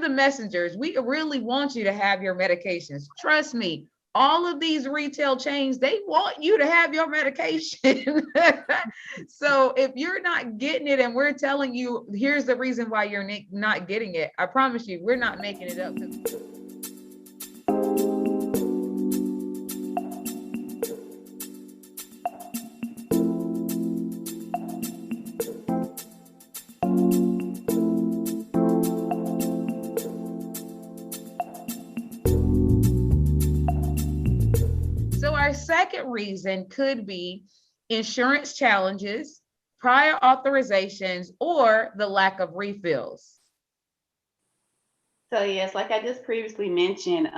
the messengers. We really want you to have your medications. Trust me, all of these retail chains, they want you to have your medication. So if you're not getting it and we're telling you, here's the reason why you're not getting it, I promise you, we're not making it up. So our second reason could be insurance challenges, prior authorizations, or the lack of refills. So yes, like I just previously mentioned,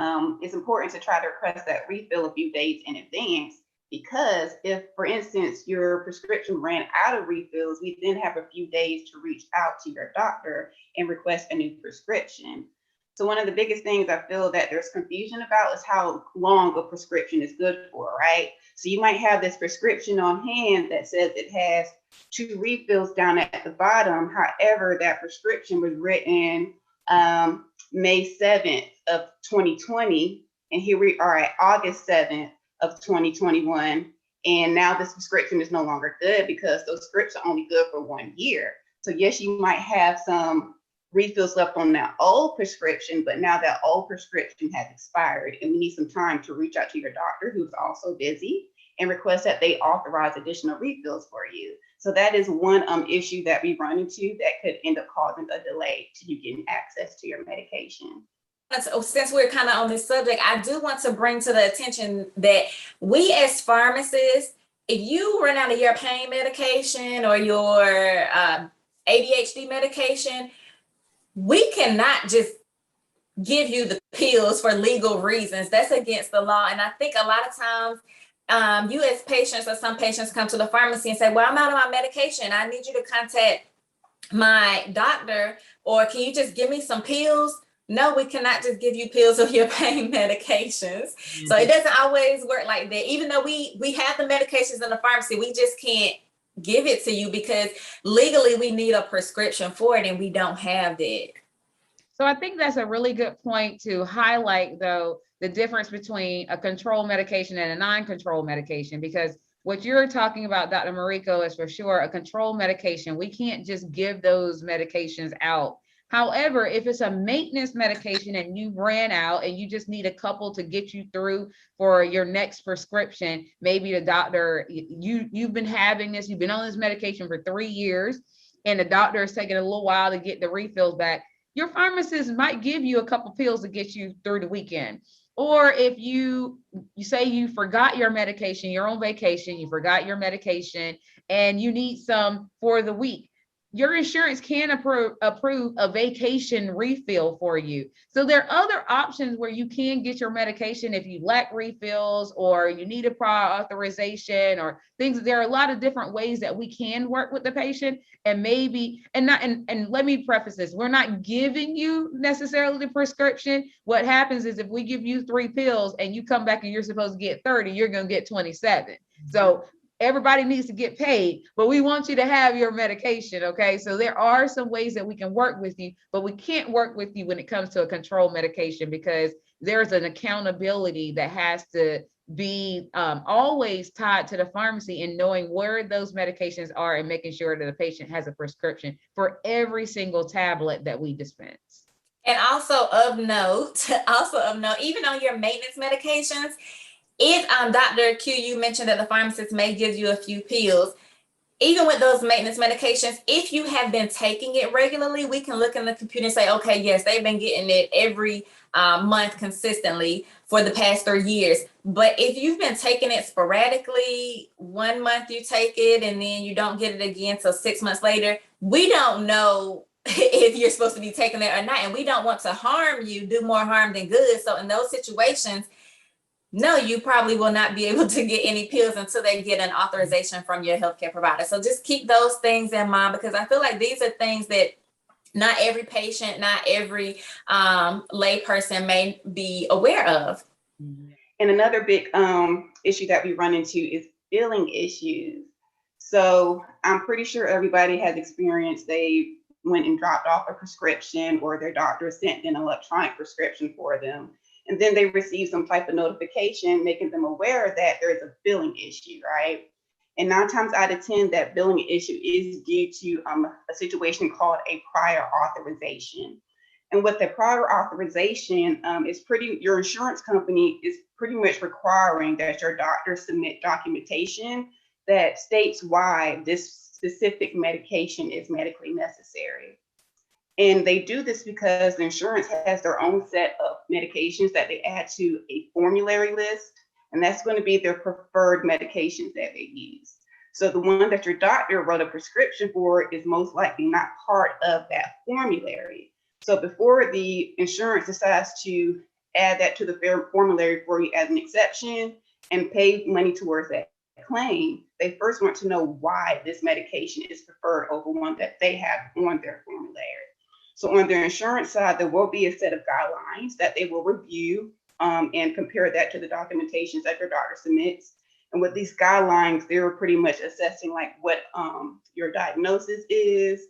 it's important to try to request that refill a few days in advance, because if, for instance, your prescription ran out of refills, we then have a few days to reach out to your doctor and request a new prescription. So one of the biggest things I feel that there's confusion about is how long a prescription is good for, right? So you might have this prescription on hand that says it has 2 refills down at the bottom. However, that prescription was written May 7th of 2020, and here we are at August 7th of 2021, and now this prescription is no longer good because those scripts are only good for 1 year. So yes, you might have some refills left on that old prescription, but now that old prescription has expired, and we need some time to reach out to your doctor, who's also busy, and request that they authorize additional refills for you. So that is one issue that we run into that could end up causing a delay to you getting access to your medication. Since we're kind of on this subject, I do want to bring to the attention that we as pharmacists, if you run out of your pain medication or your ADHD medication, we cannot just give you the pills for legal reasons. That's against the law. And I think a lot of times you as patients, or some patients, come to the pharmacy and say, well, I'm out of my medication. I need you to contact my doctor, or can you just give me some pills? No, we cannot just give you pills of your pain medications. Mm-hmm. So it doesn't always work like that. Even though we have the medications in the pharmacy, we just can't give it to you because legally we need a prescription for it, and we don't have that. So I think that's a really good point to highlight, though, the difference between a controlled medication and a non-controlled medication, because what you're talking about, Dr. Mariko, is for sure a controlled medication. We can't just give those medications out. However, if it's a maintenance medication and you ran out and you just need a couple to get you through for your next prescription, maybe the doctor, you've been having this, you've been on this medication for 3 years, and the doctor is taking a little while to get the refills back, your pharmacist might give you a couple pills to get you through the weekend. Or if you say you forgot your medication, you're on vacation, you forgot your medication, and you need some for the week, your insurance can approve a vacation refill for you. So there are other options where you can get your medication if you lack refills or you need a prior authorization or things. There are a lot of different ways that we can work with the patient, and maybe, and let me preface this, we're not giving you necessarily the prescription. What happens is if we give you 3 pills and you come back and you're supposed to get 30, you're going to get 27. So everybody needs to get paid, but we want you to have your medication, okay? So there are some ways that we can work with you, but we can't work with you when it comes to a controlled medication, because there's an accountability that has to be always tied to the pharmacy in knowing where those medications are and making sure that the patient has a prescription for every single tablet that we dispense. And also of note, even on your maintenance medications, if Dr. Q, you mentioned that the pharmacist may give you a few pills, even with those maintenance medications, if you have been taking it regularly, we can look in the computer and say, okay, yes, they've been getting it every month consistently for the past 3 years. But if you've been taking it sporadically, 1 month you take it and then you don't get it again till 6 months later, we don't know if you're supposed to be taking it or not. And we don't want to harm you, do more harm than good. So in those situations, no, you probably will not be able to get any pills until they get an authorization from your healthcare provider. So just keep those things in mind, because I feel like these are things that not every patient, not every lay person may be aware of. And another big issue that we run into is billing issues. So I'm pretty sure everybody has experienced they went and dropped off a prescription, or their doctor sent an electronic prescription for them. And then they receive some type of notification making them aware that there is a billing issue, right? And 9 times out of 10, that billing issue is due to a situation called a prior authorization. And with the prior authorization, your insurance company is pretty much requiring that your doctor submit documentation that states why this specific medication is medically necessary. And they do this because the insurance has their own set of medications that they add to a formulary list, and that's going to be their preferred medications that they use. So the one that your doctor wrote a prescription for is most likely not part of that formulary. So before the insurance decides to add that to the formulary for you as an exception and pay money towards that claim, they first want to know why this medication is preferred over one that they have on their formulary. So on their insurance side, there will be a set of guidelines that they will review and compare that to the documentations that your doctor submits. And with these guidelines, they're pretty much assessing like what your diagnosis is,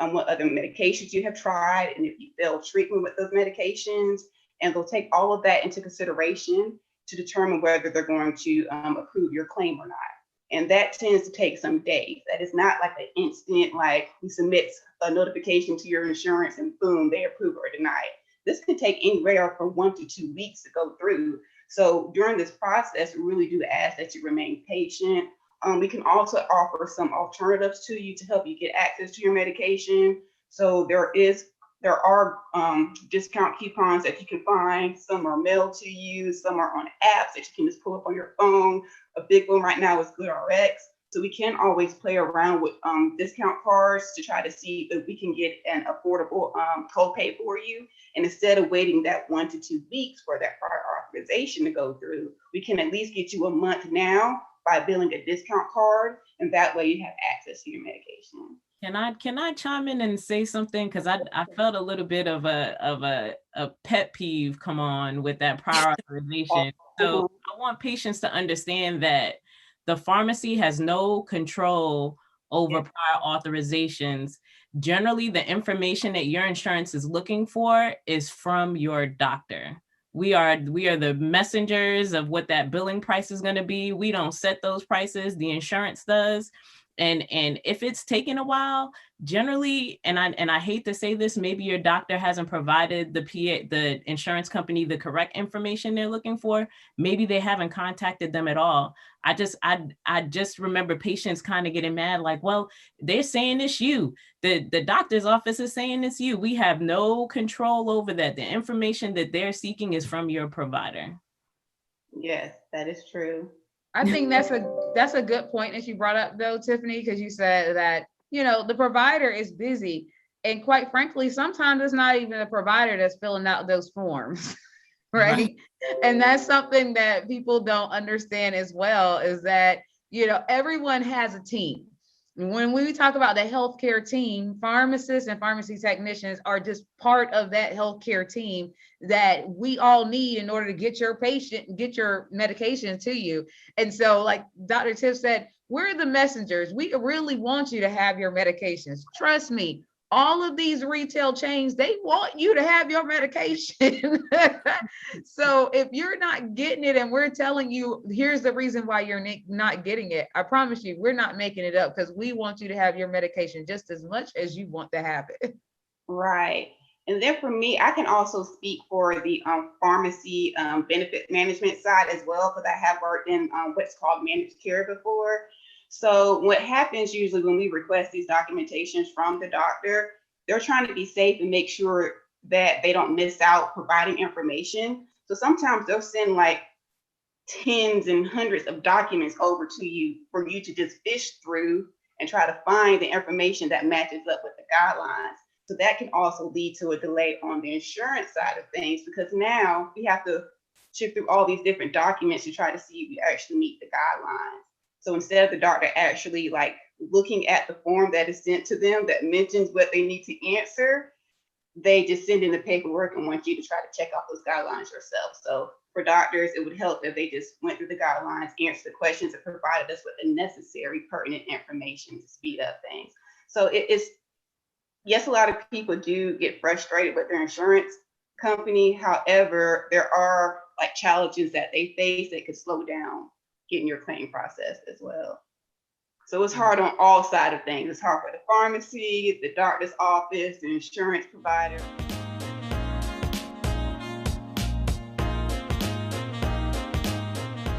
what other medications you have tried, and if you failed treatment with those medications. And they'll take all of that into consideration to determine whether they're going to approve your claim or not. And that tends to take some days. That is not like an instant, like you submit a notification to your insurance and boom, they approve or deny it. This can take anywhere from 1 to 2 weeks to go through. So during this process, we really do ask that you remain patient. We can also offer some alternatives to you to help you get access to your medication. So there are discount coupons that you can find. Some are mailed to you, some are on apps that you can just pull up on your phone. A big one right now is GoodRx. So we can always play around with discount cards to try to see if we can get an affordable copay for you. And instead of waiting that 1 to 2 weeks for that prior authorization to go through, we can at least get you a month now by billing a discount card, and that way you have access to your medication. Can I chime in and say something? Because I felt a little bit of a pet peeve come on with that prior authorization. So I want patients to understand that the pharmacy has no control over prior authorizations. Generally, the information that your insurance is looking for is from your doctor. We are the messengers of what that billing price is going to be. We don't set those prices, the insurance does. And if it's taken a while, generally, and I hate to say this, maybe your doctor hasn't provided the insurance company the correct information they're looking for. Maybe they haven't contacted them at all. I just remember patients kind of getting mad, like, well, they're saying it's you. The doctor's office is saying it's you. We have no control over that. The information that they're seeking is from your provider. Yes, that is true. I think that's a good point that you brought up though, Tiffany, because you said that, the provider is busy. And quite frankly, sometimes it's not even the provider that's filling out those forms, right? And that's something that people don't understand as well, is that, everyone has a team. When we talk about the healthcare team, pharmacists and pharmacy technicians are just part of that healthcare team that we all need in order to get your medication to you. And so, like Dr. Tiff said, we're the messengers. We really want you to have your medications. Trust me, all of these retail chains, they want you to have your medication. So if you're not getting it and we're telling you, here's the reason why you're not getting it, I promise you, we're not making it up, because we want you to have your medication just as much as you want to have it. Right. And then for me, I can also speak for the pharmacy benefit management side as well, because I have worked in what's called managed care before. So what happens usually when we request these documentations from the doctor, they're trying to be safe and make sure that they don't miss out providing information. So sometimes they'll send like tens and hundreds of documents over to you for you to just fish through and try to find the information that matches up with the guidelines. So that can also lead to a delay on the insurance side of things, because now we have to shift through all these different documents to try to see if we actually meet the guidelines. So instead of the doctor actually like looking at the form that is sent to them that mentions what they need to answer, they just send in the paperwork and want you to try to check off those guidelines yourself. So for doctors, it would help if they just went through the guidelines, answered the questions, and provided us with the necessary pertinent information to speed up things. So it's yes, a lot of people do get frustrated with their insurance company. However, there are like challenges that they face that could slow down getting your claim processed as well. So it's hard on all sides of things. It's hard for the pharmacy, the doctor's office, the insurance provider.